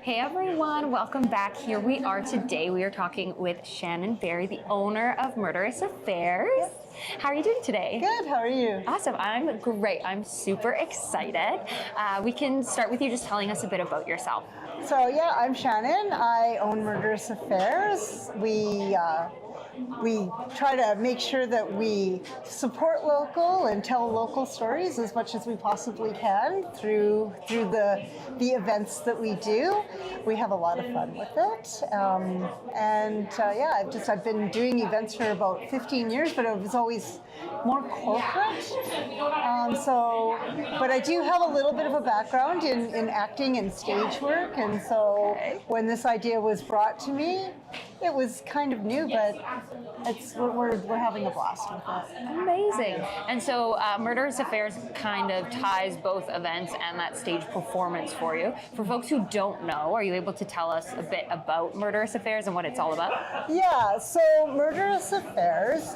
Hey everyone, welcome back. Here we are today. We are talking with Shannon Berry, the owner of Murderous Affairs. Yes. How are you doing today? Good, how are you? Awesome, I'm great. I'm super excited. We can start with you just telling us a bit about yourself. So yeah, I'm Shannon. I own Murderous Affairs. We try to make sure that we support local and tell local stories as much as we possibly can through the events that we do. We have a lot of fun with it, I've been doing events for about 15 years, but it was always more corporate. But I do have a little bit of a background in acting and stage work, and so when this idea was brought to me, it was kind of new, but we're having a blast with it. Amazing. And so Murderous Affairs kind of ties both events and that stage performance for you. For folks who don't know, are you able to tell us a bit about Murderous Affairs and what it's all about? Yeah, so Murderous Affairs,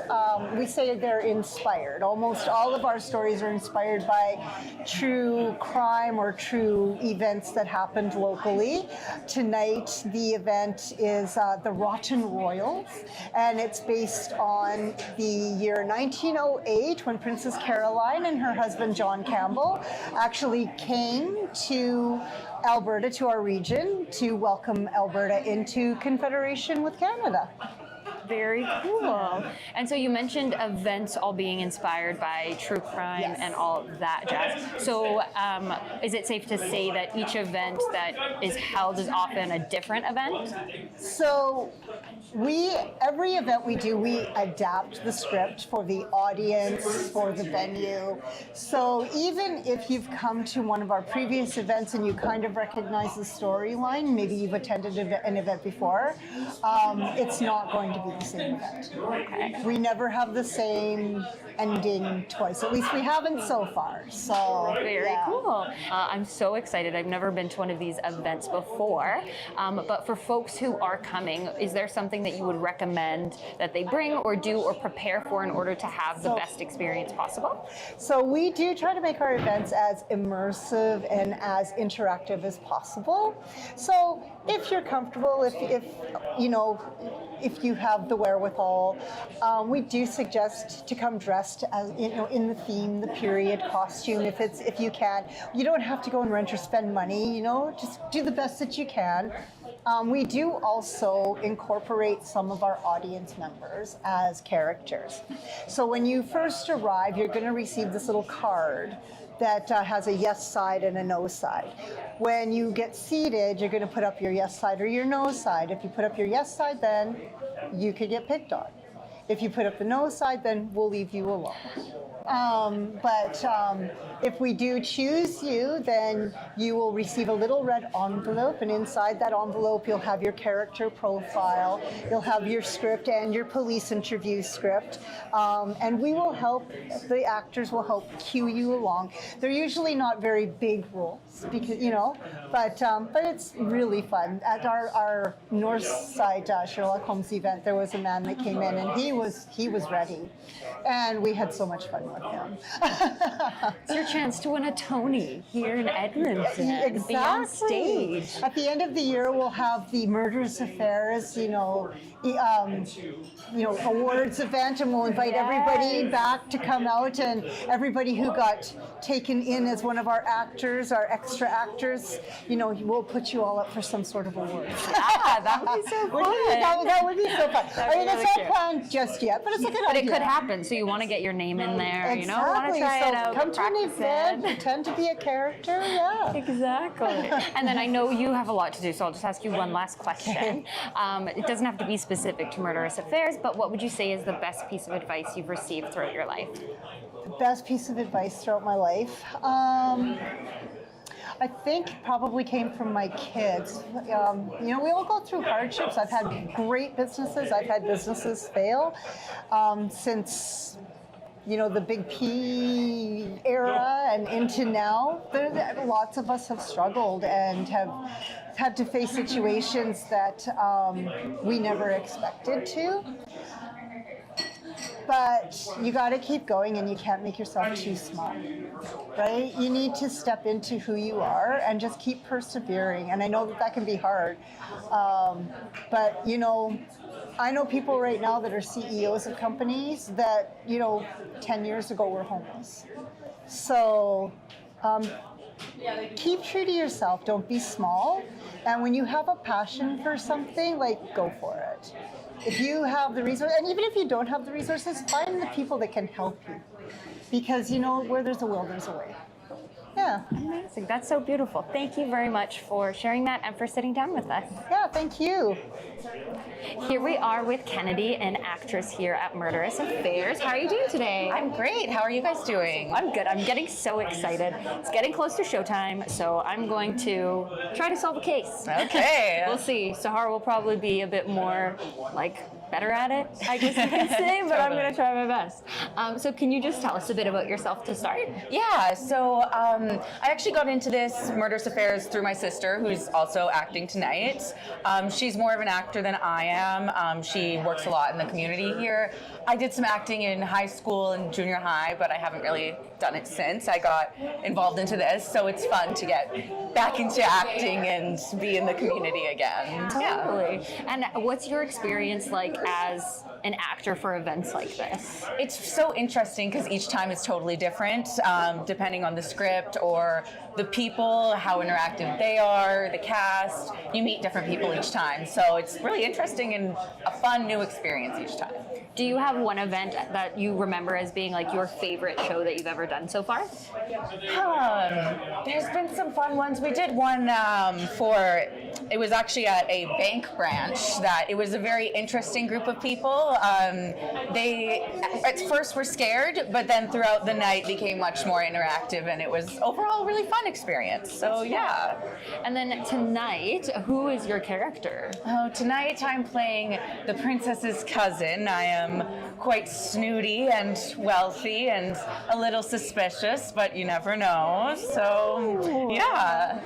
we say they're inspired. Almost all of our stories are inspired by true crime or true events that happened locally. Tonight, the event is the Rotten Royals, and it's based on the year 1908 when Princess Caroline and her husband John Campbell actually came to Alberta, to our region, to welcome Alberta into Confederation with Canada. Very cool. And so you mentioned events all being inspired by true crime and all that jazz. So is it safe to say that each event that is held is often a different event? So every event we do, we adapt the script for the audience, for the venue. So even if you've come to one of our previous events and you kind of recognize the storyline, maybe you've attended an event before, it's not going to be the same event. Okay. We never have the same ending twice. At least we haven't so far. So very cool. I'm so excited. I've never been to one of these events before. But for folks who are coming, is there something that you would recommend that they bring or do or prepare for in order to have the best experience possible? So we do try to make our events as immersive and as interactive as possible. So if you're comfortable, if you have the wherewithal, we do suggest to come dressed as in the theme, the period costume. If you can, you don't have to go and rent or spend money. Just do the best that you can. We do also incorporate some of our audience members as characters. So when you first arrive, you're going to receive this little card that has a yes side and a no side. When you get seated, you're going to put up your yes side or your no side. If you put up your yes side, then you could get picked on. If you put up the no side, then we'll leave you alone. If we do choose you, then you will receive a little red envelope, and inside that envelope you'll have your character profile, you'll have your script and your police interview script, and the actors will help cue you along. They're usually not very big roles, because but it's really fun. At our North Side Sherlock Holmes event, there was a man that came in and he was ready, and we had so much fun with him. It's your chance to win a Tony here in Edmonton. Exactly. Be on stage. At the end of the year, we'll have the Murderous Affairs, awards event, and we'll invite everybody back to come out, and everybody who got taken in as one of our actors, our extra actors, we'll put you all up for some sort of award. Yeah, that would be so fun. That would be so fun. It's really not planned just yet, but it's a good idea. But it could happen, so you want to get your name in there, Exactly. want to try it out, come to an event, pretend to be a character, Exactly. And then I know you have a lot to do, so I'll just ask you one last question. It doesn't have to be specific to Murderous Affairs, but what would you say is the best piece of advice you've received throughout your life? The best piece of advice throughout my life? I think probably came from my kids. We all go through hardships. I've had great businesses. I've had businesses fail since the Big P era and into now. Lots of us have struggled and have had to face situations that we never expected to. But you got to keep going, and you can't make yourself too small, right? You need to step into who you are and just keep persevering. And I know that can be hard. But, I know people right now that are CEOs of companies that, 10 years ago were homeless. So keep true to yourself. Don't be small. And when you have a passion for something, go for it. If you have the resources, and even if you don't have the resources, find the people that can help you. Because, where there's a will, there's a way. Yeah. Amazing. That's so beautiful. Thank you very much for sharing that and for sitting down with us. Yeah, thank you. Here we are with Kennedy, an actress here at Murderous Affairs. How are you doing today? I'm great. How are you guys doing? I'm good. I'm getting so excited. It's getting close to showtime, so I'm going to try to solve a case. Okay. We'll see. Sahar will probably be a bit more, better at it, I guess you can say, but I'm going to try my best. So can you just tell us a bit about yourself to start? Yeah, so I actually got into this Murderous Affairs through my sister, who's also acting tonight. She's more of an actor than I am. She works a lot in the community here. I did some acting in high school and junior high, but I haven't really done it since I got involved into this, so it's fun to get back into acting and be in the community again. Totally. And what's your experience like as an actor for events like this? It's so interesting because each time is totally different, depending on the script or the people, how interactive they are, the cast. You meet different people each time, so it's really interesting and a fun new experience each time. Do you have one event that you remember as being your favorite show that you've ever done so far? There's been some fun ones. We did one it was actually at a bank branch that it was a very interesting group of people. They at first were scared, but then throughout the night became much more interactive, and it was overall a really fun experience. So yeah. And then tonight, who is your character? Oh, tonight I'm playing the princess's cousin. I am quite snooty and wealthy and a little suspicious, but you never know. So yeah.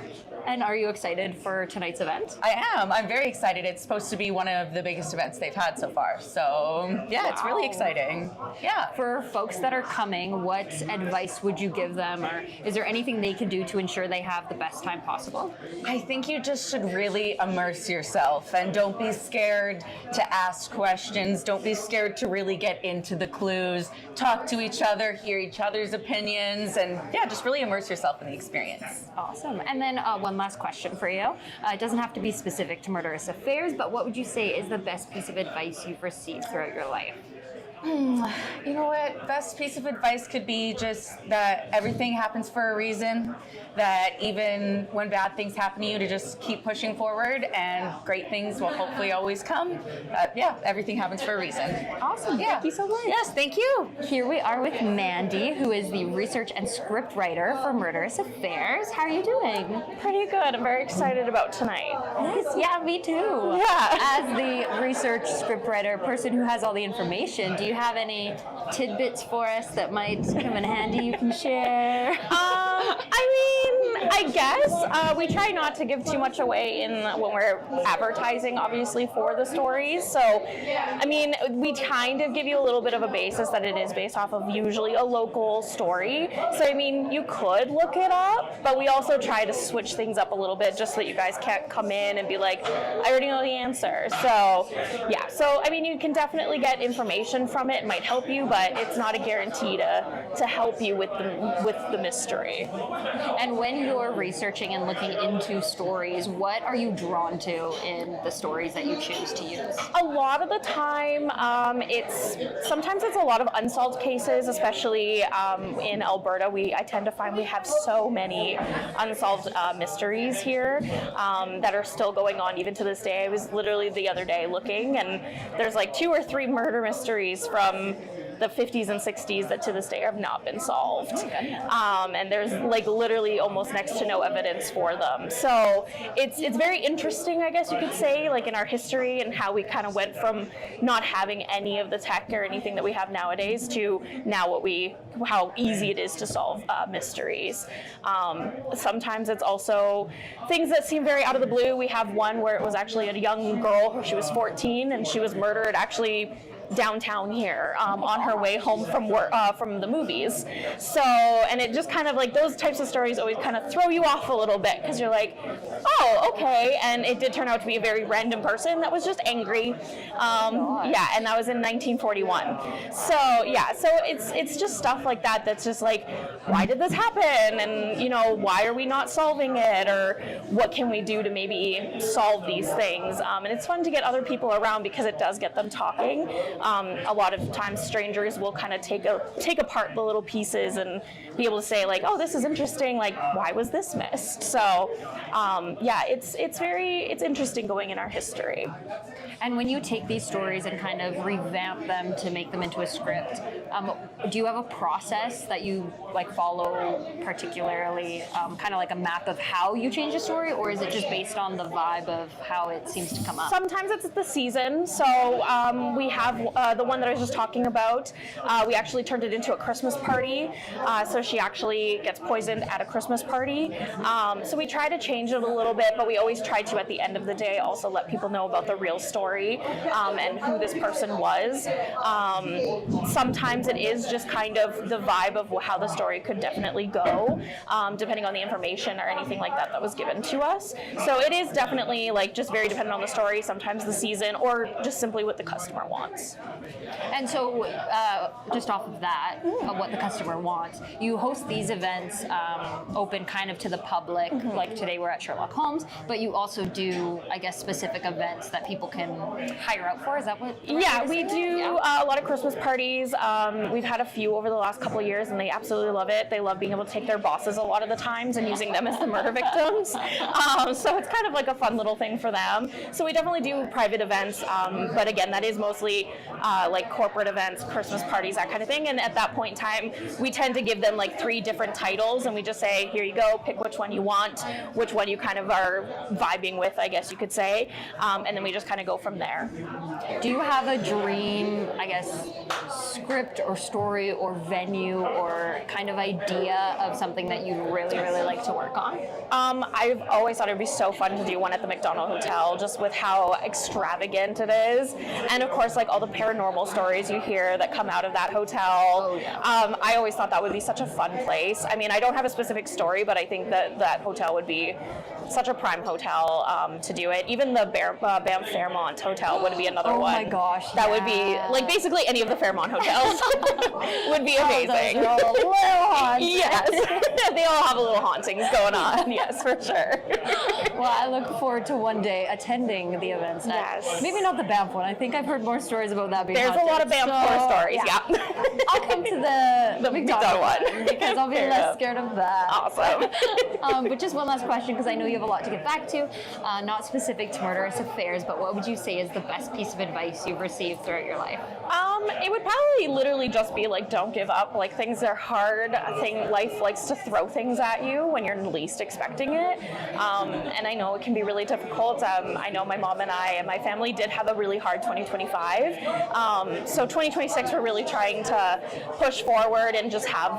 And are you excited for tonight's event? I am. I'm very excited. It's supposed to be one of the biggest events they've had so far. So yeah, It's really exciting. Yeah. For folks that are coming, what advice would you give them, or is there anything they can do to ensure they have the best time possible? I think you just should really immerse yourself and don't be scared to ask questions. Don't be scared to really get into the clues, talk to each other, hear each other's opinions, and yeah, just really immerse yourself in the experience. Awesome. And then one last question for you. It doesn't have to be specific to Murderous Affairs, but what would you say is the best piece of advice you've received throughout your life? You know what? Best piece of advice could be just that everything happens for a reason, that even when bad things happen to you, to just keep pushing forward and great things will hopefully always come. Yeah, everything happens for a reason. Awesome. Yeah. Thank you so much. Yes, thank you. Here we are with Mandy, who is the research and script writer for Murderous Affairs. How are you doing? Pretty good. I'm very excited about tonight. Yes, yeah, me too. Yeah. As the research scriptwriter, person who has all the information, do you have any tidbits for us that might come in handy you can share? I guess we try not to give too much away when we're advertising, obviously, for the stories. So, we kind of give you a little bit of a basis that it is based off of usually a local story. So, you could look it up, but we also try to switch things up a little bit just so that you guys can't come in and be like, I already know the answer. So, yeah. So, you can definitely get information from it. It might help you, but it's not a guarantee to help you with the mystery. And when you're researching and looking into stories, what are you drawn to in the stories that you choose to use? A lot of the time, sometimes it's a lot of unsolved cases, especially in Alberta. I tend to find we have so many unsolved mysteries here that are still going on even to this day. I was literally the other day looking, and there's 2 or 3 murder mysteries from the 50s and 60s that to this day have not been solved. Okay. And there's literally almost next to no evidence for them. So it's very interesting, I guess you could say, in our history and how we kind of went from not having any of the tech or anything that we have nowadays to now how easy it is to solve mysteries. Sometimes it's also things that seem very out of the blue. We have one where it was actually a young girl, she was 14, and she was murdered actually downtown here on her way home from work, from the movies. So, and it just kind of like those types of stories always kind of throw you off a little bit because you're like, oh, okay. And it did turn out to be a very random person that was just angry. Yeah, and that was in 1941. So yeah, so it's just stuff like that that's just like, why did this happen? And you know, why are we not solving it? Or what can we do to maybe solve these things? And it's fun to get other people around because it does get them talking. A lot of times strangers will kind of take apart the little pieces and be able to say like, oh, this is interesting, like why was this missed? So yeah, it's interesting going in our history. And when you take these stories and kind of revamp them to make them into a script, do you have a process that you like follow particularly, kind of like a map of how you change a story, or is it just based on the vibe of how it seems to come up? Sometimes it's the season. So we have the one that I was just talking about. We actually turned it into a Christmas party. So she actually gets poisoned at a Christmas party. So we try to change it a little bit, but we always try to, at the end of the day, also let people know about the real story and who this person was. Sometimes it is just kind of the vibe of how the story could definitely go, depending on the information or anything like that was given to us. So it is definitely like just very dependent on the story, sometimes the season, or just simply what the customer wants. And so just off of that, of what the customer wants, you host these events open kind of to the public, like today we're at Sherlock Holmes, but you also do, I guess, specific events that people can hire out for. Is that what? Yeah, we do a lot of Christmas parties. We've had a few over the last couple of years, and they absolutely love it. They love being able to take their bosses a lot of the times and using them as the murder victims. So it's kind of like a fun little thing for them. So we definitely do private events, but again, that is mostly like corporate events, Christmas parties, that kind of thing. And at that point in time, we tend to give them like 3 different titles, and we just say, here you go, pick which one you want, which one you kind of are vibing with, I guess you could say, and then we just kind of go from there. Do you have a dream, I guess, script or story or venue or kind of idea of something that you'd really, really like to work on? I've always thought it would be so fun to do one at the McDonald Hotel, just with how extravagant it is. And of course, like all the paranormal stories you hear that come out of that hotel. Oh, yeah. I always thought that would be such a fun place. I mean, I don't have a specific story, but I think that that hotel would be such a prime hotel to do it. Even the Banff Fairmont Hotel would be another one. Oh my gosh, that would be like basically any of the Fairmont hotels would be amazing. Those are all a little haunted. Yes, they all have a little hauntings going on. Yes, for sure. Well, I look forward to one day attending the events. Yes. Maybe not the Banff one. I think I've heard more stories about that being There's haunted. a lot of Banff horror stories. Yeah. I'll come to the McDonald one because I'll be Fair less enough. scared of that. Awesome. But just one last question, because I know you have a lot to get back to, not specific to Murderous Affairs, but what would you say is the best piece of advice you've received throughout your life? It would probably literally just be like, don't give up. Like, things are hard. Life likes to throw things at you when you're least expecting it. And I know it can be really difficult. I know my mom and I and my family did have a really hard 2025. So 2026, we're really trying to push forward and just have,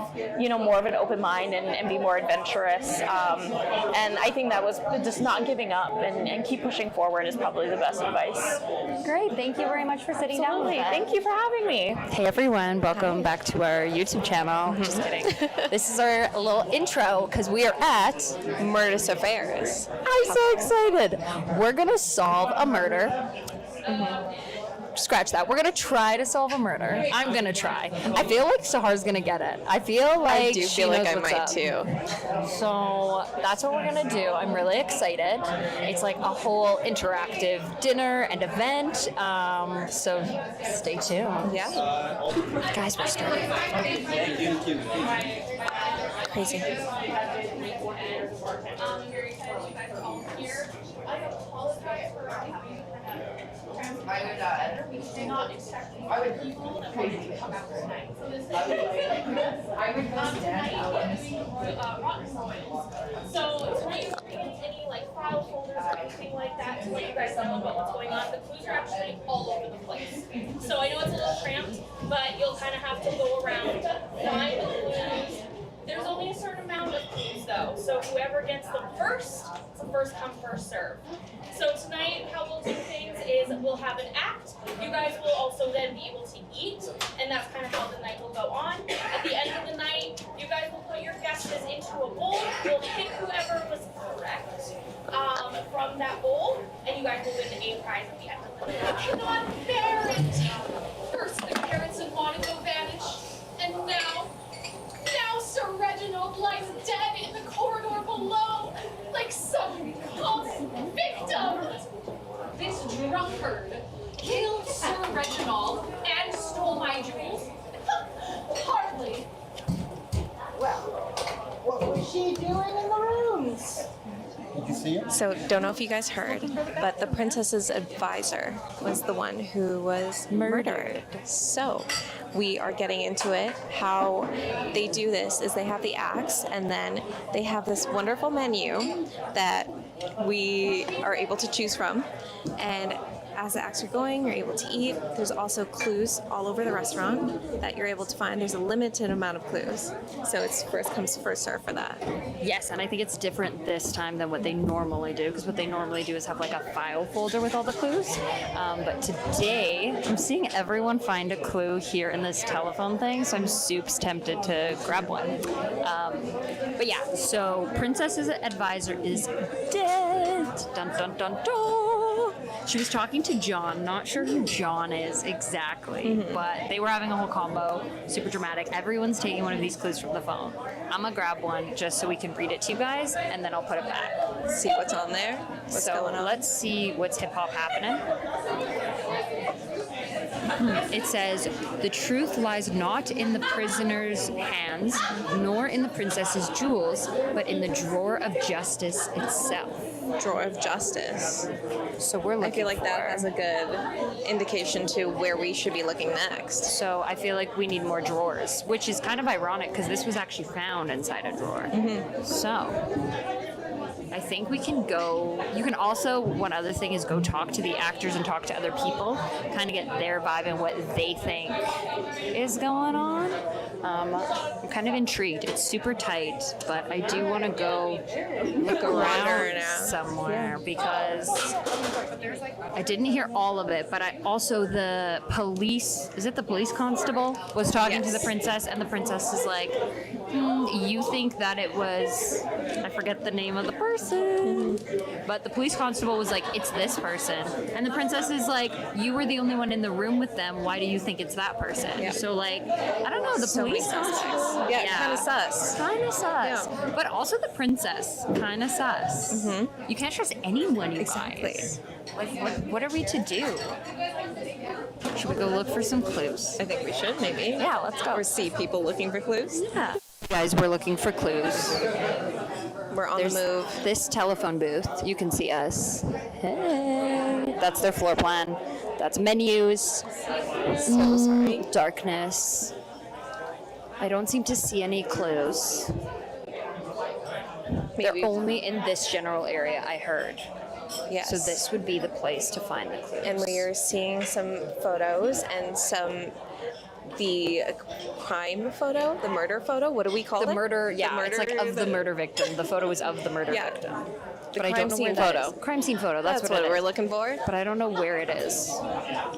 more of an open mind and be more adventurous. And I think that was just not giving up and keep pushing forward is probably the best advice. Great. Thank you very much for sitting down with us. Thank you for having me. Hey everyone, welcome back to our YouTube channel. Just kidding. This is our little intro because we are at Murderous Affairs. I'm so excited. We're gonna solve a murder. Scratch that. We're gonna try to solve a murder. I'm gonna try. I feel like Sahar's gonna get it. I feel like I do she feel like knows I what's might up. too. So that's what we're gonna do. I'm really excited. It's like a whole interactive dinner and event. So stay tuned. Yeah. Guys, we're starting. Crazy. So tonight we're getting any like file folders or anything like that to let you guys know about what's going on. The clues are actually all over the place. So I know it's a little cramped, but you'll kind of have to go around, find the clues. There's only a certain amount of clues though, so whoever gets them first, it's a first come, first serve. So tonight, how we'll do things is we'll have an act. You guys will also then be able to eat, and that's kind of how the night will go on. At the end of the night, you guys will put your guesses into a bowl. We'll pick whoever was correct from that bowl, and you guys will win a prize at the end of the night. I cannot bear it. First the parents in Monaco vanished, and now Sir Reginald lies dead in the corridor below, like some cult victim. This drunkard killed Sir Reginald and stole my jewels? Hardly. Well, what was she doing in the rooms? Did you see it? So, don't know if you guys heard, but the princess's advisor was the one who was murdered. So, we are getting into it. How they do this is they have the acts, and then they have this wonderful menu that we are able to choose from. And as the acts are going, you're able to eat. There's also clues all over the restaurant that you're able to find. There's a limited amount of clues. So it's first comes, first serve for that. Yes, and I think it's different this time than what they normally do, because what they normally do is have like a file folder with all the clues. But today, I'm seeing everyone find a clue here in this telephone thing, so I'm soups tempted to grab one. But yeah, so Princess's advisor is dead. Dun dun dun dun. She was talking to John, not sure who John is exactly, but they were having a whole combo, super dramatic. Everyone's taking one of these clues from the phone. I'm gonna grab one just so we can read it to you guys, and then I'll put it back. See what's on there. What's going on? Let's see what's hip hop happening. It says, the truth lies not in the prisoner's hands, nor in the princess's jewels, but in the drawer of justice itself. Drawer of justice. So we're looking I feel like for, that has a good indication to where we should be looking next. So I feel like we need more drawers, which is kind of ironic because this was actually found inside a drawer. So I think we can go. You can also, one other thing is go talk to the actors and talk to other people, kind of get their vibe and what they think is going on. I'm kind of intrigued. It's super tight, but I do want to go look around somewhere because I didn't hear all of it, but I also, the police, is it the police constable, was talking to the princess, and the princess is like, you think that it was, I forget the name of the person, but the police constable was like, it's this person. And the princess is like, you were the only one in the room with them. Why do you think it's that person? Yeah. So like, I don't know, the police constable. Yeah, kind of sus. Kind of sus. Yeah. But also the princess, kind of sus. You can't trust anyone, you guys. Like, what are we to do? Should we go look for some clues? I think we should, maybe. Yeah, let's go. Or see people looking for clues. Yeah. Guys, we're looking for clues. We're on the move. This telephone booth. You can see us. Hey. That's their floor plan. That's menus. So sorry. Darkness. I don't seem to see any clues. Maybe. They're only in this general area, I heard. Yes. So this would be the place to find the clues. And we are seeing some photos and the crime photo, the murder photo. What do we call it? The murder, yeah, The murder, it's like of the murder victim. The photo is of the murder victim. But I crime don't know scene where that photo. is. Crime scene photo, that's That's what what it we're is. looking for. But I don't know where it is.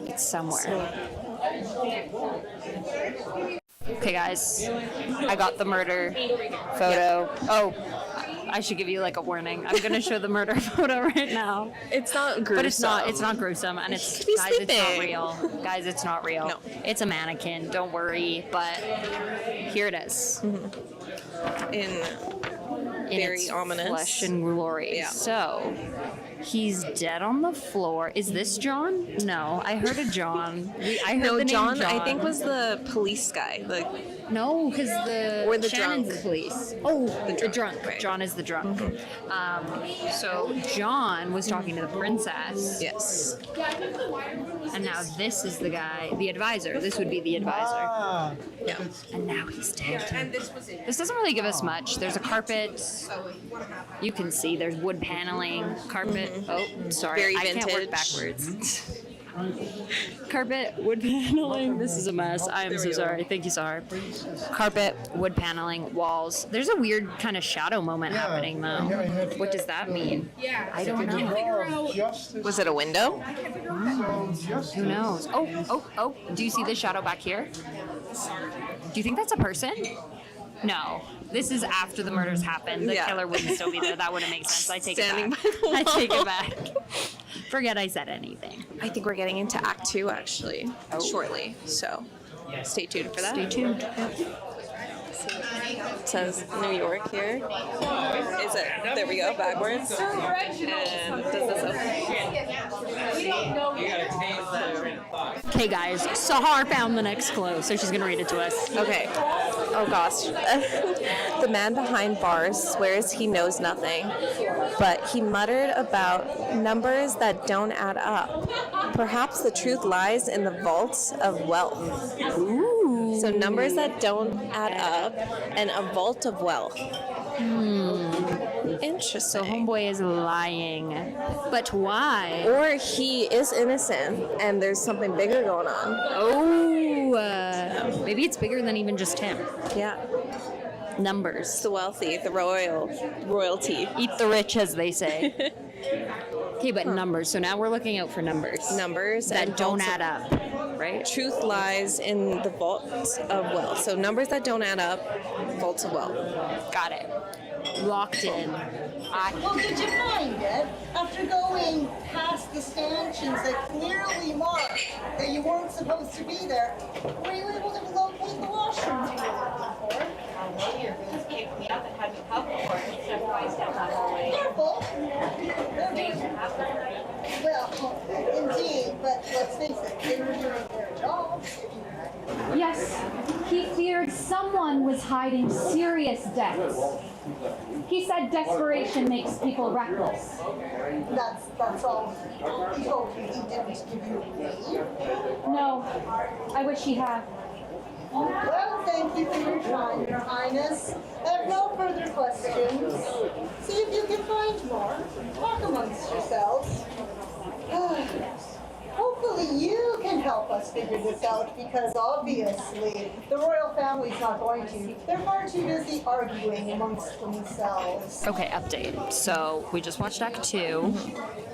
It's somewhere. Okay, guys, I got the murder photo. Oh, I should give you like a warning. I'm gonna show the murder photo right now. It's not gruesome. But it's not gruesome, and it's, be guys, it's not sleeping. real. Guys, it's not real. No. It's a mannequin, don't worry, but here it is. in In very its ominous. flesh and glory. Yeah. So, he's dead on the floor. Is this John? No, I heard a John. I heard No, the name John, John. I think was the police guy. No, because Or the Shannon's drunk. the police. Oh, the drunk. right. John is the drunk. So John was talking to the princess, Yes. and now this is the guy, the advisor. This would be the advisor. Yeah. And now he's dead. This doesn't really give us much. There's a carpet. You can see there's wood paneling, carpet. Oh, sorry. Very I can't work vintage. backwards. Carpet, wood paneling. This is a mess. I am so sorry. Thank you, Sahar. Carpet, wood paneling, walls. There's a weird kind of shadow moment happening though. What does that mean? I don't know. Was it a window? Who knows? Oh. Do you see this shadow back here? Do you think that's a person? No. This is after the murders happened. The killer wouldn't still be there. That wouldn't make sense. I take Standing it by back. the I take wall. it back. Forget I said anything. I think we're getting into Act 2 actually shortly. So stay tuned for that. Stay tuned. It says New York here. Is it? There we go, backwards. And does this Okay, guys. Sahar found the next clue, so she's gonna read it to us. Okay. Oh gosh. The man behind bars swears he knows nothing, but he muttered about numbers that don't add up. Perhaps the truth lies in the vaults of wealth. Ooh. So numbers that don't add up and a vault of wealth. Interesting. So homeboy is lying, but why? Or he is innocent and there's something bigger going on. Oh, maybe it's bigger than even just him. Yeah. Numbers. It's the wealthy, the royalty. Eat the rich, as they say. Okay, but numbers. So now we're looking out for numbers. Numbers that and don't vaults add up, right? Truth lies in the vaults of wealth. So numbers that don't add up, vaults of wealth. Got it. Locked in. Well, did you find it? After going past the stanchions that clearly marked that you weren't supposed to be there, were you able to locate the washrooms you were looking for? Just picked me up and had me covered for it instead of twice down that hallway. Careful. Well, indeed, but let's face it, they were doing their job. Yes, he feared someone was hiding serious debts. He said desperation makes people reckless. That's all. He told you he didn't give you a name. No, I wish he had. Well, thank you for your time, Your Highness. I have no further questions. See if you can find more. Talk amongst yourselves. Hopefully you can help us figure this out because obviously the royal family's not going to. They're far too busy arguing amongst themselves. Okay, update. So we just watched Act 2.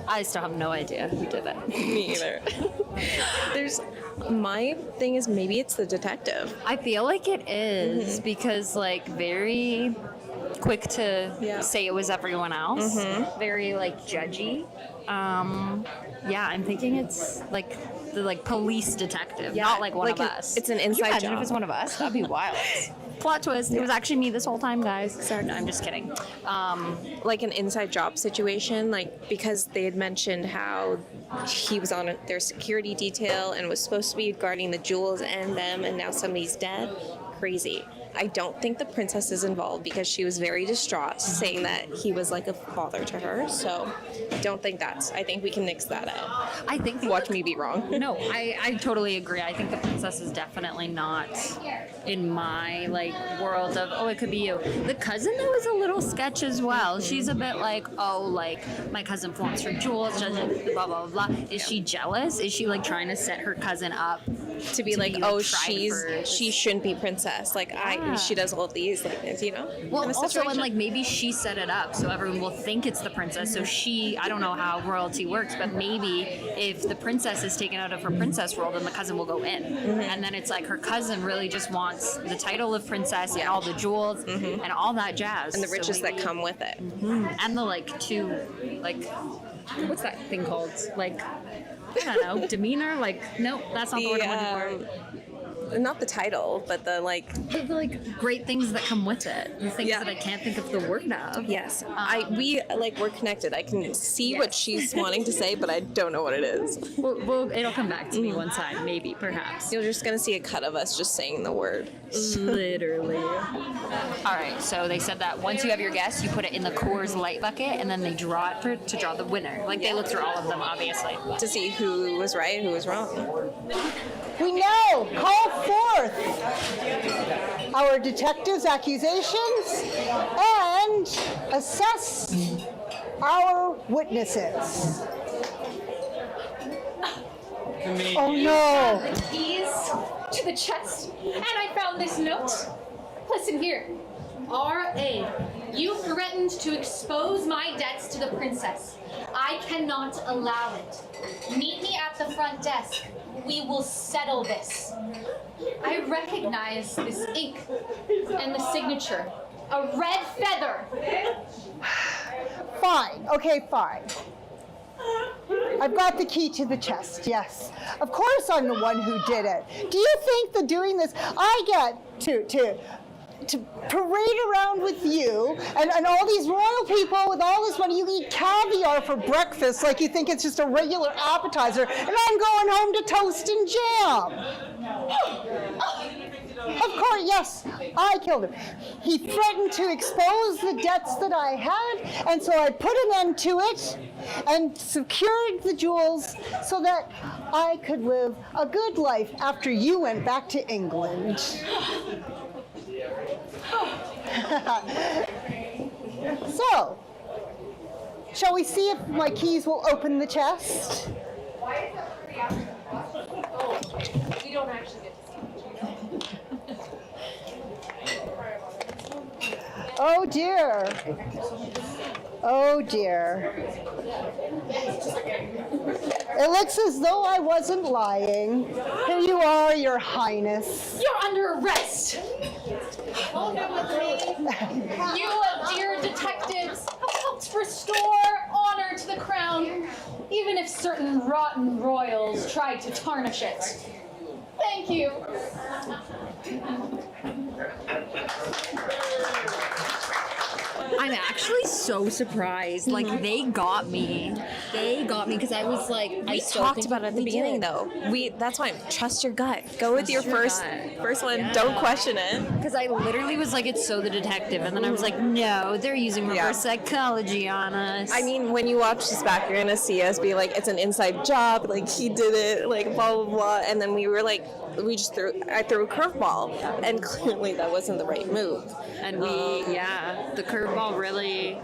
I still have no idea who did it. Me either. My thing is maybe it's the detective. I feel like it is because like very quick to say it was everyone else. Very like judgy. Yeah, I'm thinking it's like the police detective, not like one of us. It's an Can you inside imagine job. if it's one of us? That'd be wild. Plot twist. It was actually me this whole time, guys. Sorry, no, I'm just kidding. Like an inside job situation, like because they had mentioned how he was on their security detail and was supposed to be guarding the jewels and them, and now somebody's dead. Crazy. I don't think the princess is involved because she was very distraught, saying that he was like a father to her. So, don't think that's. I think we can nix that out. I think. Watch me be wrong. No, I totally agree. I think the princess is definitely not in my like world of it could be you. The cousin though is a little sketch as well. She's a bit like my cousin flaunts her jewels, blah blah blah. Is she jealous? Is she like trying to set her cousin up to be like she shouldn't be princess. Like she does all these like you know. Well, also and like maybe she set it up so everyone will think it's the princess. So I don't know how royalty works, but maybe if the princess is taken out of her princess role, then the cousin will go in, and then it's like her cousin really just wants the title of princess and all the jewels and all that jazz and the riches that come with it, and the like two like what's that thing called like. I don't know, demeanor? Like, no, that's not the word I'm looking for. Not the title, but the like great things that come with it. The things that I can't think of the word of. Yes, we're connected. I can see what she's wanting to say, but I don't know what it is. Well, it'll come back to me one time, maybe, perhaps. You're just gonna see a cut of us just saying the word. Literally. All right. So they said that once you have your guess, you put it in the Coors Light bucket, and then they draw it to draw the winner. Like they look through all of them, obviously, to see who was right, who was wrong. We now call forth our detectives' accusations and assess our witnesses. Oh no! The keys to the chest, and I found this note. Listen here. R.A., you threatened to expose my debts to the princess. I cannot allow it. Meet me at the front desk. We will settle this. I recognize this ink and the signature. A red feather. Fine. Okay, fine. I've got the key to the chest, yes. Of course I'm the one who did it. Do you think that doing this, I get to parade around with you and all these royal people with all this money? You eat caviar for breakfast like you think it's just a regular appetizer, and I'm going home to toast and jam. Of course, yes, I killed him. He threatened to expose the debts that I had, and so I put an end to it and secured the jewels so that I could live a good life after you went back to England. So, shall we see if my keys will open the chest? We don't actually get to see Oh dear. Oh dear. It looks as though I wasn't lying. Here you are, Your Highness. You're under arrest. You, dear detectives, have helped restore honor to the crown, even if certain rotten royals tried to tarnish it. Thank you. I'm actually so surprised. Like, they got me. They got me because I was like, We talked about it at the beginning, though. That's why trust your gut. Go with your first one. Yeah. Don't question it. Because I literally was like, it's so the detective, and then I was like, no, they're using reverse psychology on us. I mean, when you watch this back, you're gonna see us be like, it's an inside job. Like, he did it. Like, blah blah blah. And then we were like, I threw a curveball, and clearly that wasn't the right move. And the curveball really,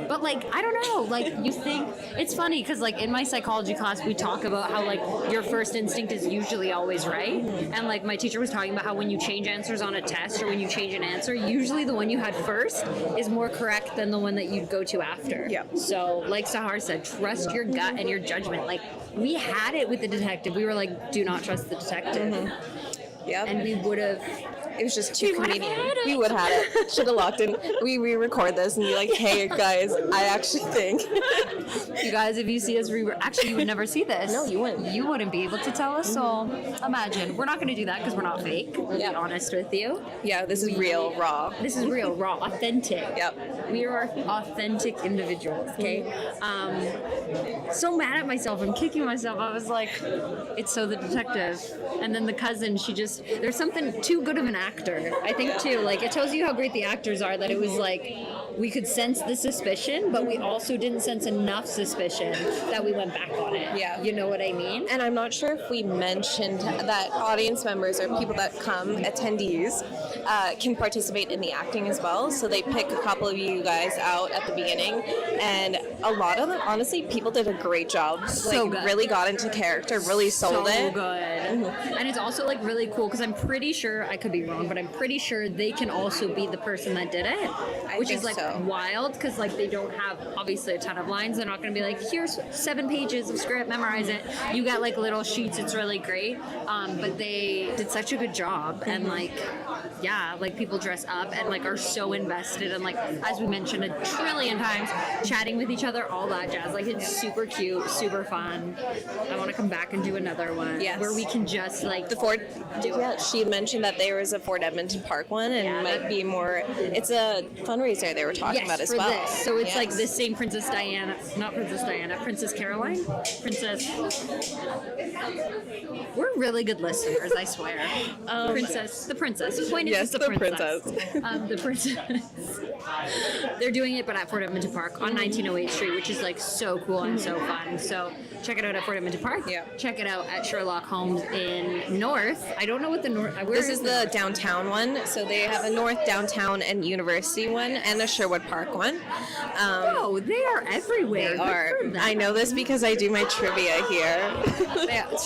but like, I don't know, like, you think, it's funny because like in my psychology class we talk about how like your first instinct is usually always right, and like my teacher was talking about how when you change answers on a test or when you change an answer, usually the one you had first is more correct than the one that you'd go to after. Yeah. So like Sahar said, trust your gut and your judgment. Like, we had it with the detective. We were like, do not trust the detective. Mm-hmm. Yeah. And we would have. It was just too convenient. We would have had it. Should have locked in. We re-record this and be like, hey guys, I actually think. You guys, if you see us actually, you would never see this. No, you wouldn't. You wouldn't be able to tell us. So imagine. We're not going to do that because we're not fake. We'll be honest with you. Yeah, this is real, raw. This is real, raw, authentic. Yep. We are authentic individuals, okay? So mad at myself. I'm kicking myself. I was like, it's so the detective. And then the cousin, there's something too good of an actor, I think, too. Like, it tells you how great the actors are that it was like, we could sense the suspicion, but we also didn't sense enough suspicion that we went back on it. Yeah. You know what I mean? And I'm not sure if we mentioned that audience members or people that come, attendees, can participate in the acting as well. So they pick a couple of you guys out at the beginning, and a lot of them, honestly, people did a great job. So like, good. Really got into character, really sold it. So good. And it's also like really cool because I'm pretty sure, I could be wrong, but I'm pretty sure they can also be the person that did it, which is like wild because like they don't have obviously a ton of lines. They're not going to be like, here's 7 pages of script, memorize it. You got like little sheets. It's really great. But they did such a good job, and like, yeah, like people dress up and like are so invested, and like, as we mentioned a trillion times, chatting with each other, all that jazz. Like, it's super cute, super fun. I want to come back and do another one where we can just like the Ford. Yeah, she mentioned that there was a Ford Edmonton Park one, and it might be more. It's a fundraiser they were talking about as well. This. So it's like the same Princess Diana, not Princess Diana, Princess Caroline, Princess. We're really good listeners, I swear. The princess. Point is, yes, the princess. The princess. They're doing it, but at Fort Edmonton Park on 1908 Street, which is like so cool and so fun. So check it out at Fort Edmonton Park. Yeah. Check it out at Sherlock Holmes in North. I don't know what the North. This is the downtown one. So they have a North Downtown and University one and a Sherwood Park one. Oh, they are everywhere. They Good are. for them. I know this because I do my trivia here.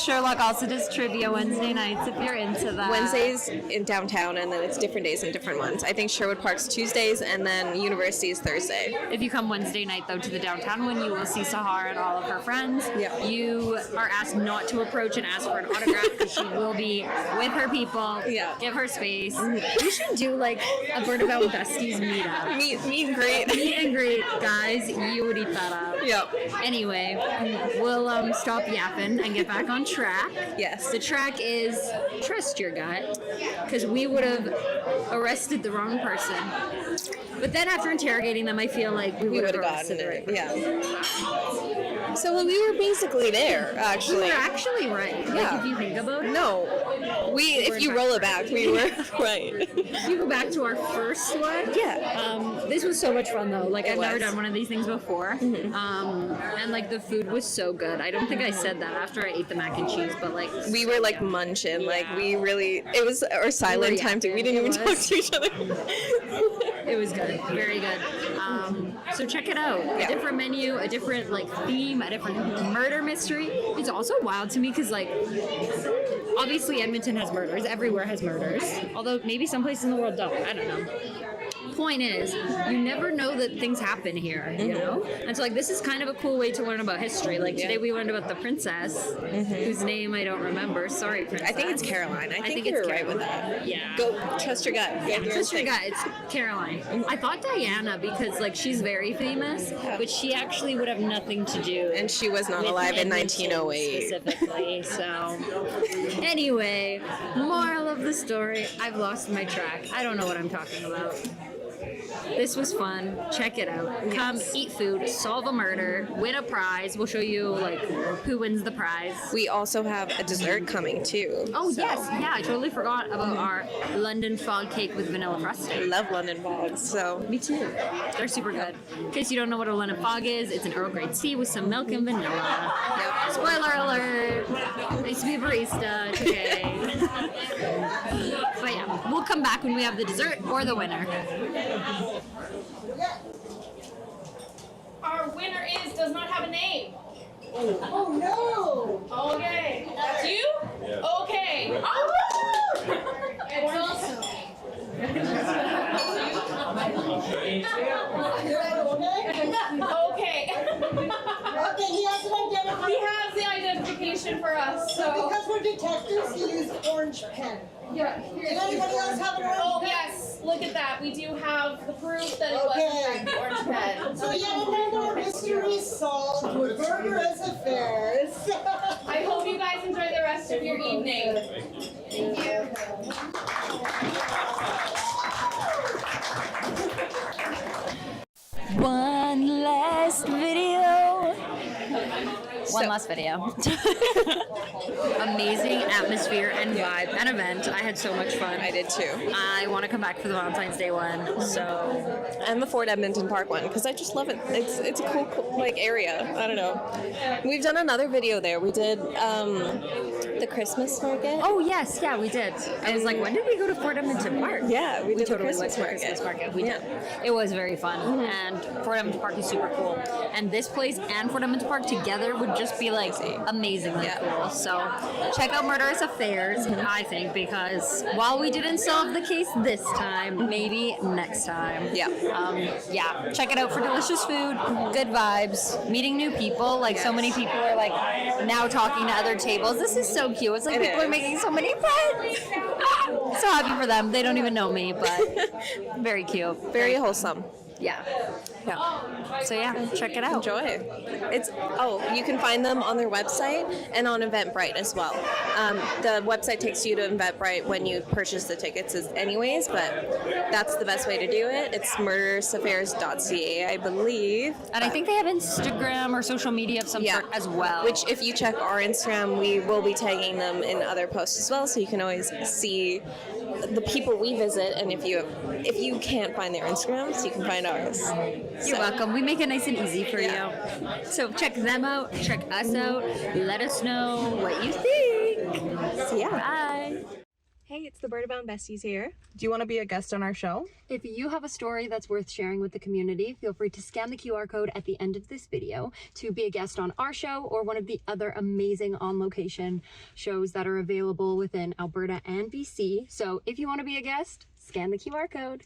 Sherlock also does trivia Wednesday nights if you're into that. Wednesdays in downtown, and then it's different days and different ones. I think Sherwood Park's Tuesdays, and then University is Thursday. If you come Wednesday night, though, to the downtown one, you will see Sahar and all of her friends. Yeah. You are asked not to approach and ask for an autograph because she will be with her people. Yeah. Give her space. We should do like a Burnabout Besties meetup. Meet and greet. Meet and greet, guys. You would eat that up. Yep. Anyway, we'll stop yapping and get back on track. Yes. The track is trust your gut, because we would have arrested the wrong person. But then after interrogating them, I feel like we would have gotten arrested the right it. person. Yeah. So we were basically there, We actually. were actually right. Like Yeah. if you think about it. No. If you roll it back, we were right. If you go back to our first one, Yeah. this was so much fun though. Like I've never was. done one of these things before, and like the food was so good. I don't think I said that after I ate the mac and cheese, but like We were like munching, like we really, it was our silent time too. We didn't even talk to each other. it was good, very good. So check it out. A different menu, a different like theme, a different murder mystery. It's also wild to me because like obviously Edmonton has murders, everywhere has murders. Although maybe some places in the world don't. I don't know. Point is, you never know that things happen here, you know? And so, like, this is kind of a cool way to learn about history. Like, today we learned about the princess, whose name I don't remember. Sorry, princess. I think it's Caroline. I think it's you're right with Caroline. that. Yeah. Go, trust your gut. Yeah, trust your gut. It's Caroline. I thought Diana because, like, she's very famous, but she actually would have nothing to do. And she was not with alive in Edmonton 1908. specifically. So, anyway, moral of the story: I've lost my track. I don't know what I'm talking about. This was fun. Check it out. Come eat food, solve a murder, win a prize. We'll show you like who wins the prize. We also have a dessert coming too. Oh yes, yeah. I totally forgot about our London fog cake with vanilla I frosting. love London Fogs, so. Me too. They're super good. In case you don't know what a London fog is, it's an Earl Grey tea with some milk and vanilla. Yep. Spoiler alert! I used to be a barista. It's okay. But yeah, we'll come back when we have the dessert or the winner. Our winner does not have a name. Oh no! Okay. That's you? Okay. It's also. Okay. Okay, he has an identification. He has the identification for us, so. Because we're detectives, he used orange pen. Yeah. Did anybody else have an orange Oh pen? yes, look at that. We do have the proof that it was Okay. in fact the orange pen. So yet another mystery solved with Murderous Affairs. I hope you guys enjoy the rest of your evening. Thank you. One last video. One last video. Amazing atmosphere and vibe and event. I had so much fun. I did too. I want to come back for the Valentine's Day one. So And the Fort Edmonton Park one, because I just love it. It's a cool like area. I don't know. We've done another video there. We did the Christmas market. oh yes, yeah, we did. I was like, when did we go to Fort Edmonton Park? Yeah, we did the totally went Christmas to the market. Christmas market. We Yeah. did. It was very fun, and Fort Edmonton Park is super cool. And this place and Fort Edmonton Park together would just be like amazingly cool. So check out Murderous Affairs, I think, because while we didn't solve the case this time, maybe next time. Yeah. Yeah, check it out for delicious food, good vibes, meeting new people. Like so many people are like now talking to other tables. This is so cute. It's like It people are is. making so many friends. So happy for them. They don't even know me, but very cute. Very wholesome. Yeah. Yeah. So yeah, check it out. Enjoy. You can find them on their website and on Eventbrite as well. The website takes you to Eventbrite when you purchase the tickets anyways, but that's the best way to do it. It's murderousaffairs.ca, I believe. And I think they have Instagram or social media of some sort as well. Which, if you check our Instagram, we will be tagging them in other posts as well, so you can always see the people we visit, and if you can't find their Instagrams, you can find ours. You're welcome. We make it nice and easy for you. So check them out, check us out, let us know what you think. So yeah. Bye. Hey, it's the Birdabound Besties here. Do you want to be a guest on our show? If you have a story that's worth sharing with the community, feel free to scan the QR code at the end of this video to be a guest on our show or one of the other amazing On Location shows that are available within Alberta and BC. So if you want to be a guest, scan the QR code.